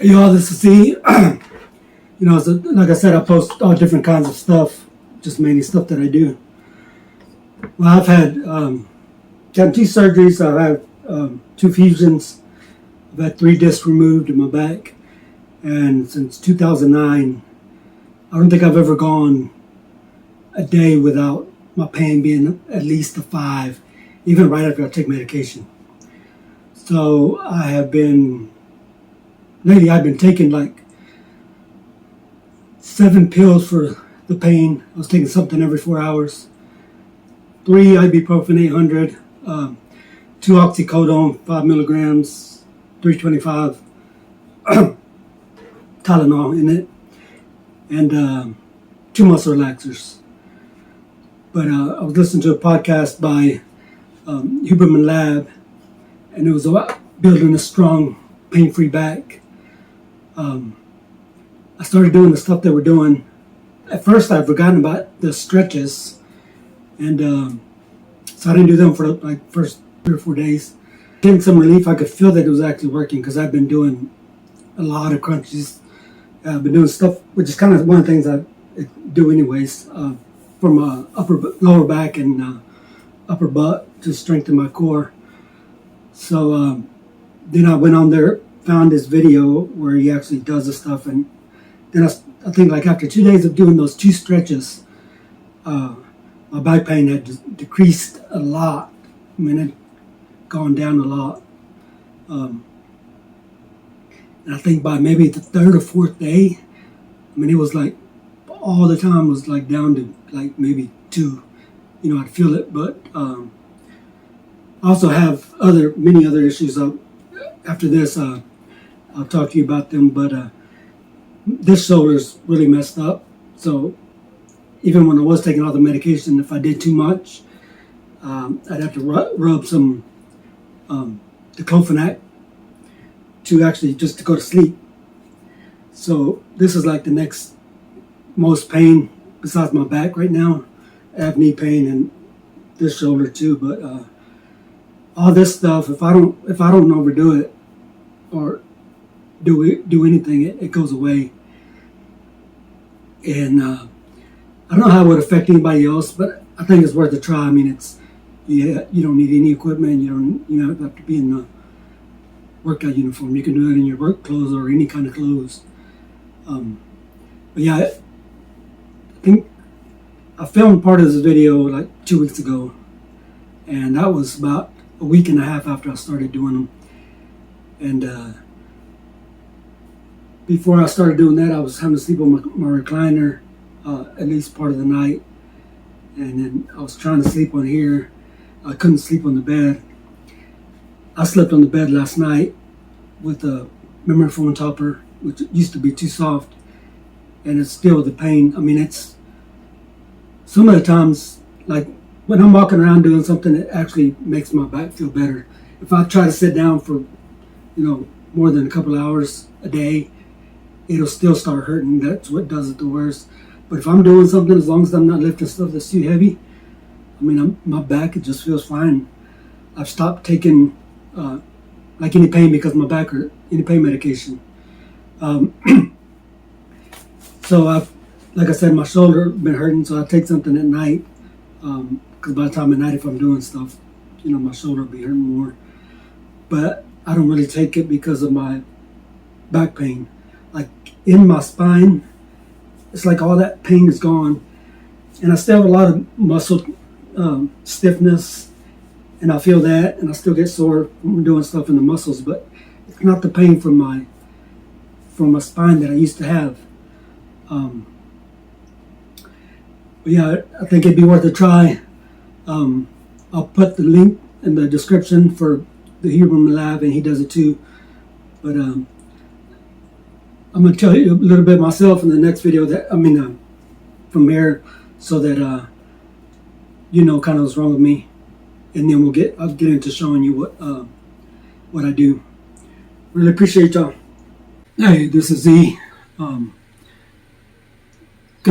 Yo, this is Z. Like I said, I post all different kinds of stuff, just mainly stuff that I do. Well, I've had gotten two surgeries. I've had two fusions. I've had 3 discs removed in my back, and since 2009, I don't think I've ever gone a day without my pain being at least a 5, even right after I take medication. So lately I've been taking like 7 pills for the pain. I was taking something every 4 hours. 3 ibuprofen 800, 2 oxycodone 5 milligrams, 325 Tylenol in it, and 2 muscle relaxers. But I was listening to a podcast by Huberman Lab, and it was about building a strong, pain-free back. I started doing the stuff that we're doing. At first, I'd forgotten about the stretches, and so I didn't do them for like first 3 or 4 days. Getting some relief, I could feel that it was actually working because I've been doing a lot of crunches. I've been doing stuff, which is kind of one of the things I do anyways, for my lower back and upper butt to strengthen my core. So then I went on there, found this video where he actually does the stuff, and then I think like after 2 days of doing those 2 stretches, my back pain had decreased a lot. I mean, it had gone down a lot. And I think by maybe the 3rd or 4th day, I mean, it was like all the time was like down to like maybe 2. I'd feel it, but I also have many other issues. After this, I'll talk to you about them, but this shoulder's really messed up. So even when I was taking all the medication, if I did too much, I'd have to rub some diclofenac to actually just to go to sleep. So this is like the next most pain besides my back right now. I have knee pain and this shoulder too, but all this stuff, if I don't overdo it or do anything, it goes away. And I don't know how it would affect anybody else, but I think it's worth a try. I mean, you don't need any equipment. You don't have to be in a workout uniform. You can do it in your work clothes or any kind of clothes. But yeah, I think I filmed part of this video like 2 weeks ago, and that was about a week and a half after I started doing them. And before I started doing that, I was having to sleep on my recliner at least part of the night, and then I was trying to sleep on here. I couldn't sleep on the bed. I slept on the bed last night with a memory foam topper, which used to be too soft, and it's still the pain. I mean, it's some of the times, like when I'm walking around doing something, it actually makes my back feel better. If I try to sit down for, more than a couple hours a day, it'll still start hurting. That's what does it the worst. But if I'm doing something, as long as I'm not lifting stuff that's too heavy, I mean, my back, it just feels fine. I've stopped taking like any pain because my back hurt, any pain medication. So like I said, my shoulder been hurting, so I take something at night. Because by the time at night, if I'm doing stuff, my shoulder will be hurting more. But I don't really take it because of my back pain. Like in my spine, it's like all that pain is gone, and I still have a lot of muscle stiffness, and I feel that, and I still get sore from doing stuff in the muscles, but it's not the pain from my spine that I used to have. But yeah, I think it'd be worth a try. I'll put the link in the description for the Huberman Lab, and he does it too. But I'm going to tell you a little bit myself in the next video from here, so that kind of what's wrong with me, and then I'll get into showing you what I do. Really appreciate y'all. Hey, this is Z. Gonna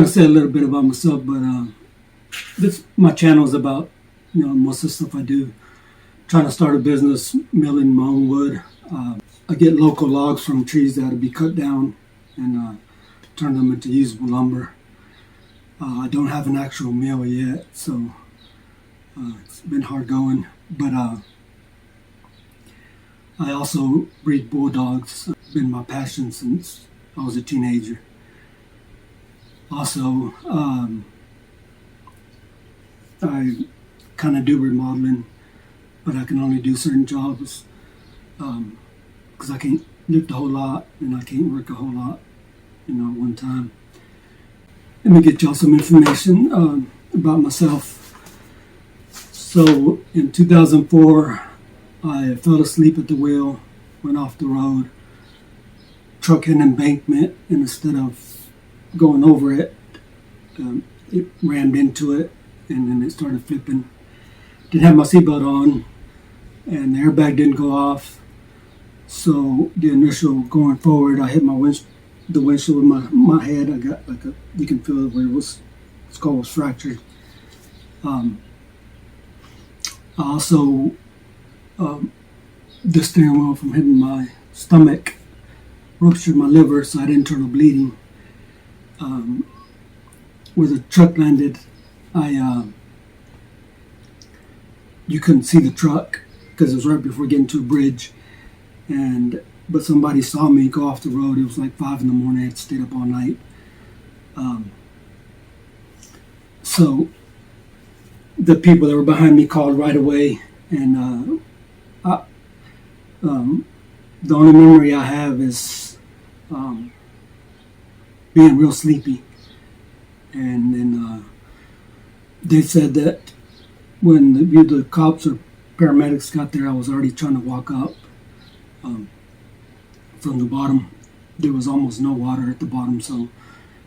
say a little bit about myself, but my channel is about most of the stuff I do. Trying to start a business milling my own wood. I get local logs from trees that would be cut down and turn them into usable lumber. I don't have an actual mill yet, so it's been hard going. But I also breed bulldogs. It's been my passion since I was a teenager. Also, I kind of do remodeling, but I can only do certain jobs because I can't lift a whole lot and I can't work a whole lot, at one time. Let me get y'all some information about myself. So in 2004, I fell asleep at the wheel, went off the road, truck hit an embankment, and instead of going over it, it rammed into it, and then it started flipping. Didn't have my seatbelt on, and the airbag didn't go off. So the initial going forward, I hit the windshield with my head. I got you can feel where the skull was fractured. I also, the steering wheel from hitting my stomach ruptured my liver, so I had internal bleeding. Where the truck landed, you couldn't see the truck because it was right before getting to a bridge, but somebody saw me go off the road. It was like 5 a.m. I had stayed up all night. So the people that were behind me called right away, and the only memory I have is being real sleepy. And then they said that when the cops or paramedics got there, I was already trying to walk up from the bottom. There was almost no water at the bottom, so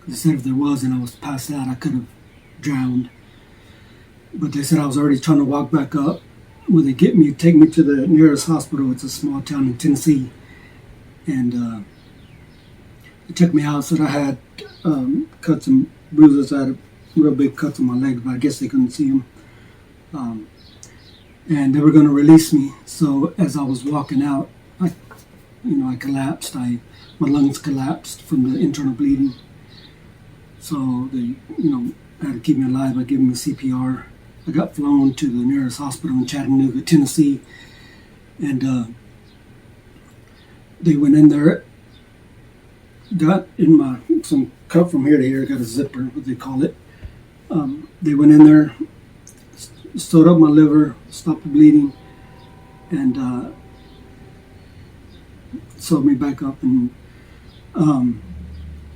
they said if there was and I was passed out, I could have drowned. But they said I was already trying to walk back up. When they take me to the nearest hospital. It's a small town in Tennessee. And they took me out, said I had cuts and bruises. I had real big cuts on my legs, but I guess they couldn't see them. And they were going to release me. So as I was walking out, I collapsed. My lungs collapsed from the internal bleeding. So they, had to keep me alive by giving me CPR. I got flown to the nearest hospital in Chattanooga, Tennessee, and they went in there, got in some cut from here to here, got a zipper, what they call it. They went in there, sewed up my liver, stopped the bleeding, and sewed me back up, and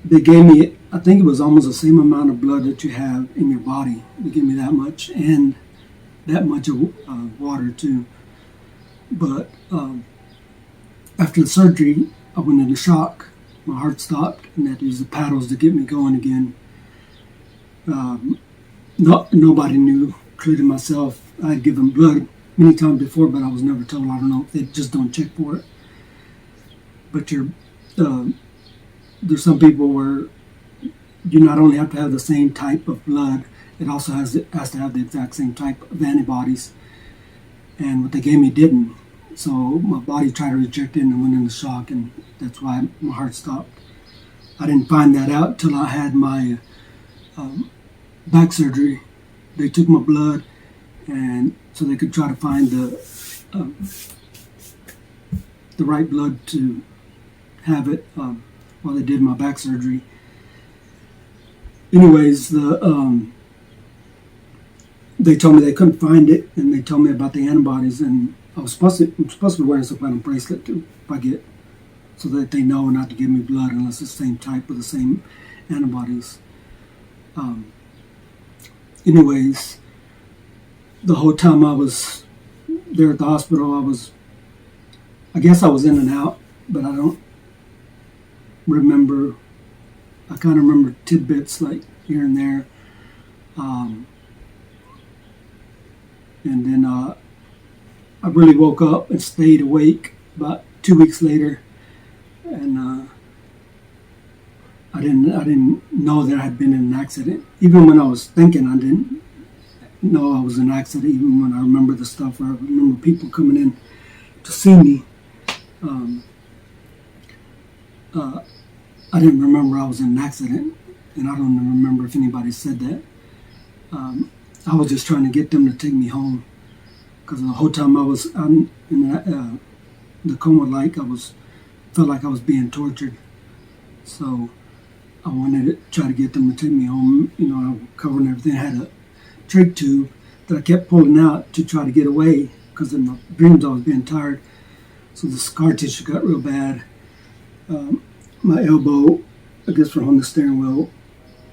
they gave me, I think it was almost the same amount of blood that you have in your body. They gave me that much, and that much of water too. But after the surgery, I went into shock. My heart stopped, and I had to use the paddles to get me going again. Nobody knew, including myself. I had given blood many times before, but I was never told. I don't know, they just don't check for it. But there's some people where you not only have to have the same type of blood, it also has to have the exact same type of antibodies. And what they gave me didn't. So my body tried to reject it and went into shock, and that's why my heart stopped. I didn't find that out till I had my back surgery. They took my blood, and so they could try to find the right blood to have it while they did my back surgery. Anyways, they told me they couldn't find it, and they told me about the antibodies, and I'm supposed to be wearing some kind of bracelet too, so that they know not to give me blood unless it's the same type with the same antibodies. Anyways, the whole time I was there at the hospital, I guess I was in and out, but I don't remember. I kind of remember tidbits like here and there. And then I really woke up and stayed awake about 2 weeks later, and I didn't know that I had been in an accident. Even when I was thinking, I didn't know I was in an accident. Even when I remember the stuff, I remember people coming in to see me. I didn't remember I was in an accident, and I don't remember if anybody said that. I was just trying to get them to take me home because the whole time I was in the coma, like felt like I was being tortured. So I wanted to try to get them to take me home. You know, I covering everything. I had a trach tube that I kept pulling out to try to get away because in my dreams I was being tired. So the scar tissue got real bad. My elbow, I guess from on the steering wheel,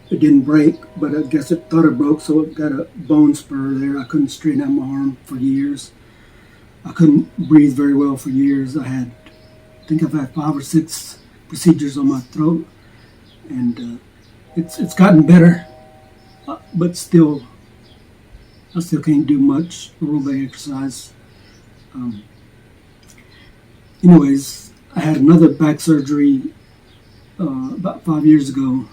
it didn't break, but I guess it thought it broke, so it got a bone spur there. I couldn't straighten out my arm for years. I couldn't breathe very well for years. I think I've had 5 or 6 procedures on my throat, and it's gotten better, but still, I still can't do much aerobic exercise. Anyways, I had another back surgery about 5 years ago,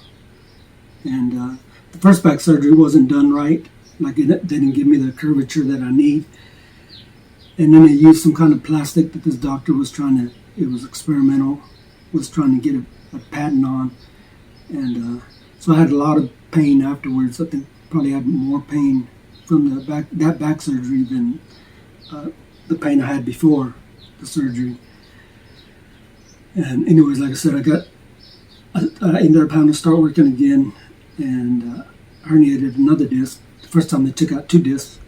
and the first back surgery wasn't done right. Like it didn't give me the curvature that I need. And then they used some kind of plastic that this doctor was it was experimental, was trying to get a patent on. And so I had a lot of pain afterwards. I think probably had more pain from that back surgery than the pain I had before the surgery. And anyways, like I said, I ended up having to start working again, and herniated another disc. The first time they took out 2 discs,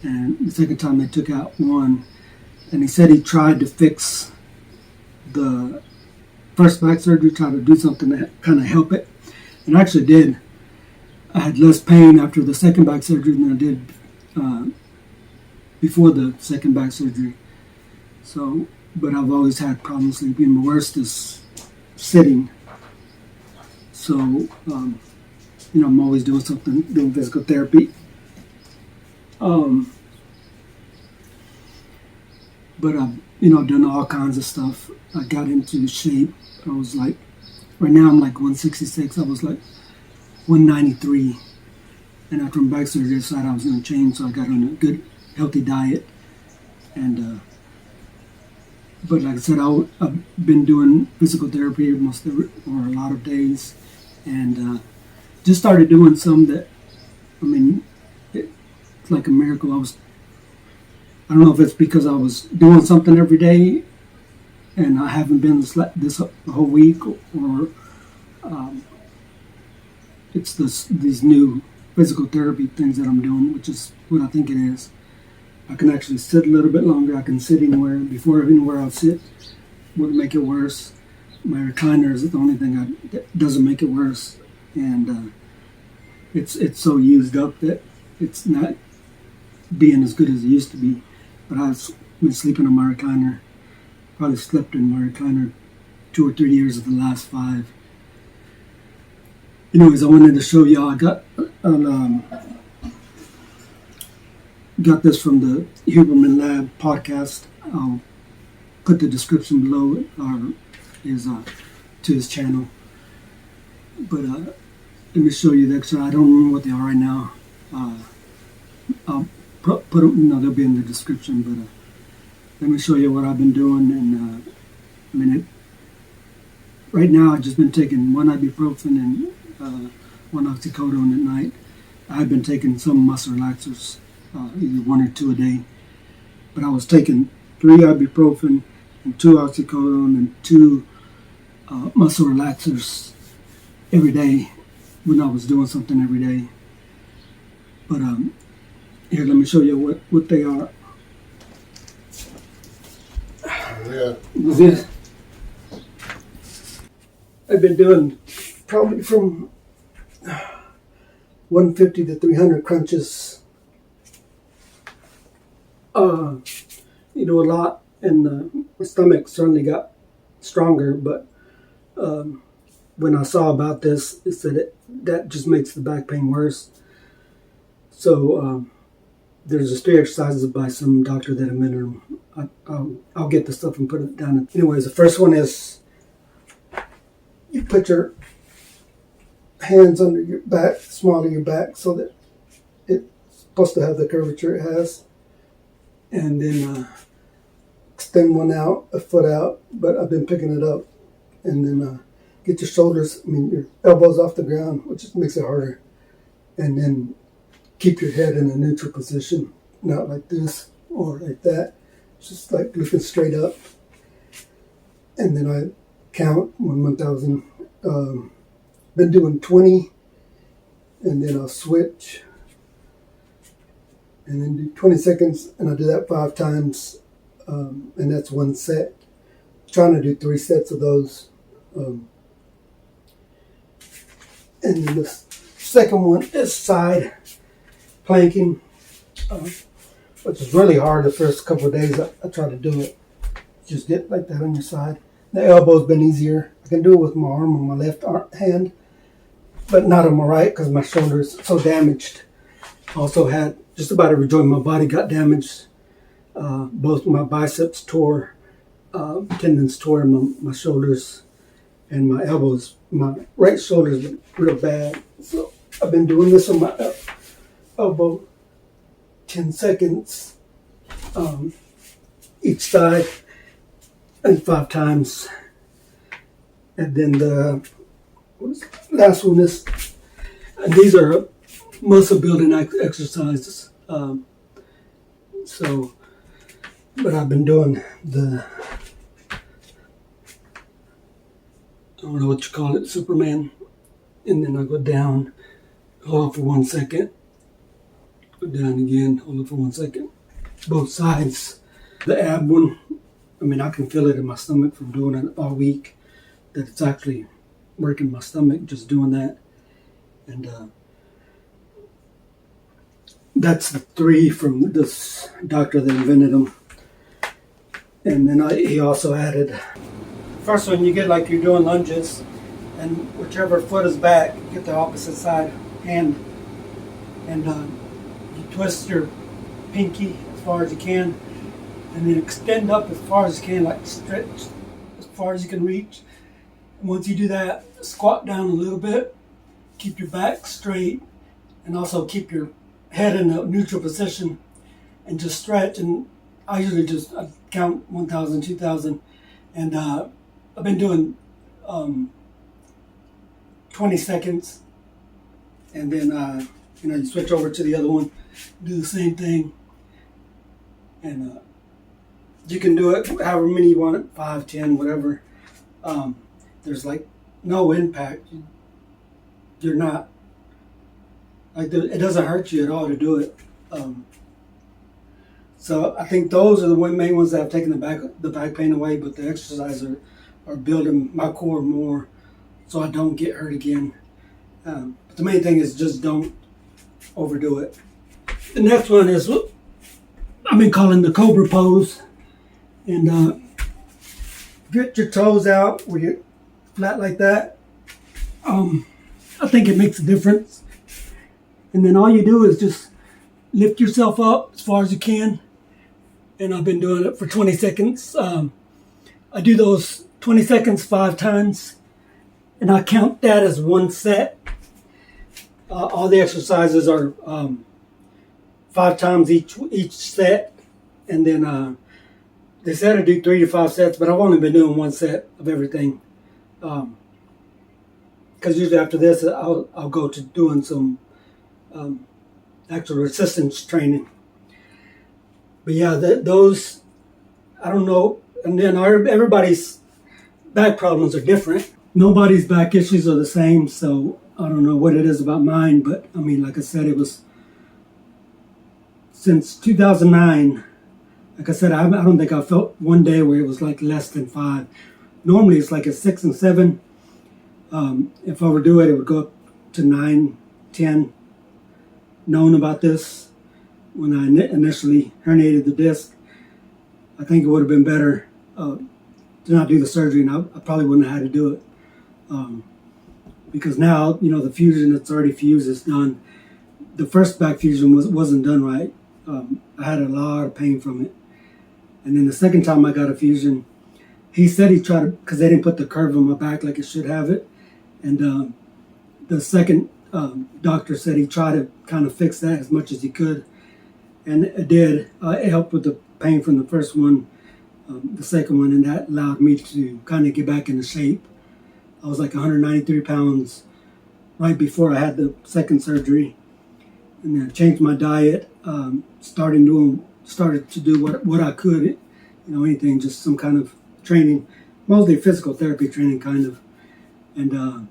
and the second time they took out 1. And he said he tried to fix the first back surgery, tried to do something to kind of help it, and I actually did. I had less pain after the second back surgery than I did before the second back surgery. So, but I've always had problems sleeping. My worst is sitting. So, I'm always doing something, doing physical therapy. But I've done all kinds of stuff. I got into shape. I was like, right now I'm like 166. I was like 193. And after my back surgery, I decided I was going to change, so I got on a good, healthy diet. And, but like I said, I've been doing physical therapy almost a lot of days. And just started doing some that, it's like a miracle. I don't know if it's because I was doing something every day and I haven't been this whole week, or it's these new physical therapy things that I'm doing, which is what I think it is. I can actually sit a little bit longer. I can sit anywhere. Before anywhere I'll sit would make it worse. My recliner is the only thing that doesn't make it worse, and it's so used up that it's not being as good as it used to be. But I've been sleeping on my recliner. Probably slept in my recliner 2 or 3 years of the last 5. Anyways, I wanted to show y'all. I got this from the Huberman Lab podcast. I'll put the description below, or is to his channel. But let me show you the extra. I don't remember what they are right now. I'll put them. They'll be in the description. But let me show you what I've been doing. And right now I've just been taking 1 ibuprofen and 1 oxycodone at night. I've been taking some muscle relaxers, either 1 or 2 a day. But I was taking 3 ibuprofen and 2 oxycodone and 2 muscle relaxers every day when I was doing something every day. But here, let me show you what they are. Yeah. This, I've been doing probably from 150 to 300 crunches. A lot, and my stomach certainly got stronger, but when I saw about this, it said that just makes the back pain worse. So there's just 3 exercises by some doctor that I'm in. I'll get the stuff and put it down. Anyways, the first one is you put your hands under your back, small of your back, so that it's supposed to have the curvature it has. And then extend one out, a foot out, but I've been picking it up and then get your shoulders, your elbows off the ground, which just makes it harder. And then keep your head in a neutral position, not like this or like that, just like looking straight up. And then I count 1,000. Been doing 20, and then I'll switch, and then do 20 seconds, and I do that 5 times, and that's 1 set. Trying to do 3 sets of those. And then the second one is side planking, which is really hard the first couple of days I try to do it. Just get like that on your side. The elbow's been easier. I can do it with my arm on my left hand, but not on my right because my shoulder's so damaged. Also had just about every joint in my body got damaged. Both my biceps tore, tendons tore in my shoulders, and my elbows. My right shoulder's been real bad. So I've been doing this on my elbow, 10 seconds each side, and 5 times. And then the last one is, and these are muscle building exercises. But I've been doing I don't know what you call it, Superman. And then I go down, hold it for 1 second, go down again, hold it for 1 second. Both sides. The ab one, I can feel it in my stomach from doing it all week, that it's actually working my stomach just doing that. And that's the 3 from this doctor that invented them. And then he also added, first one you get like you're doing lunges, and whichever foot is back, you get the opposite side hand, and you twist your pinky as far as you can, and then extend up as far as you can, like stretch as far as you can reach. And once you do that, squat down a little bit, keep your back straight, and also keep your head in a neutral position, and just stretch. And I usually just count 1,000, 2,000, and I've been doing 20 seconds, and then you switch over to the other one, do the same thing, and you can do it however many you want, 5, 10, whatever. There's like no impact. You're not like it doesn't hurt you at all to do it. So I think those are the main ones that have taken the back pain away. But the exercises are building my core more, so I don't get hurt again. But the main thing is just don't overdo it. The next one is I've been calling the Cobra pose, and get your toes out where you're flat like that. I think it makes a difference. And then all you do is just lift yourself up as far as you can. And I've been doing it for 20 seconds. I do those 20 seconds 5 times, and I count that as 1 set. All the exercises are 5 times each set, and then they said to do 3 to 5 sets, but I've only been doing 1 set of everything. Because usually after this, I'll go to doing some actual resistance training. But yeah, those, I don't know. And then everybody's back problems are different. Nobody's back issues are the same, so I don't know what it is about mine. But like I said, it was since 2009. Like I said, I don't think I felt one day where it was like less than 5. Normally it's like a 6 and 7. If I overdo it, it would go up to 9, 10. Known about this when I initially herniated the disc, I think it would have been better to not do the surgery, and I probably wouldn't have had to do it. Because now, the fusion that's already fused is done. The first back fusion wasn't done right. I had a lot of pain from it. And then the second time I got a fusion, he said he tried to, because they didn't put the curve on my back like it should have it. And the second doctor said he tried to kind of fix that as much as he could. And it did. It helped with the pain from the first one. the second one, and that allowed me to kind of get back into shape. I was like 193 pounds right before I had the second surgery, and then changed my diet. Started to do what I could, anything, just some kind of training, mostly physical therapy training, kind of. And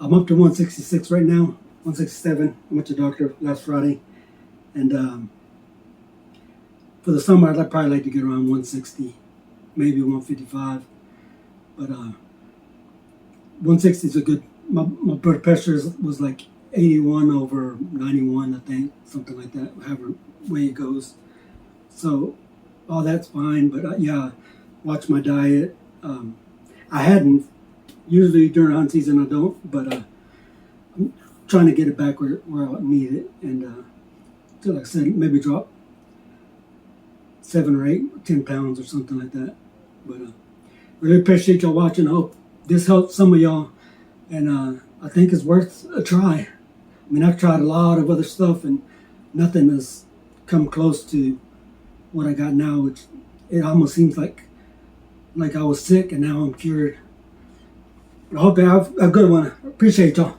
I'm up to 166 right now, 167. I went to the doctor last Friday, and for the summer I'd probably like to get around 160, maybe 155, but 160 is a good. My blood pressure was like 81 over 91, I think, something like that, however way it goes. So all that's fine, but yeah, watch my diet. I hadn't, usually during hunt season I don't, but I'm trying to get it back where I need it, and so like I said, maybe drop 7 or 8, 10 pounds or something like that. But really appreciate y'all watching. I hope this helps some of y'all, and I think it's worth a try. I mean, I've tried a lot of other stuff, and nothing has come close to what I got now, which it almost seems like I was sick and now I'm cured. But I hope you have a good one. Appreciate y'all.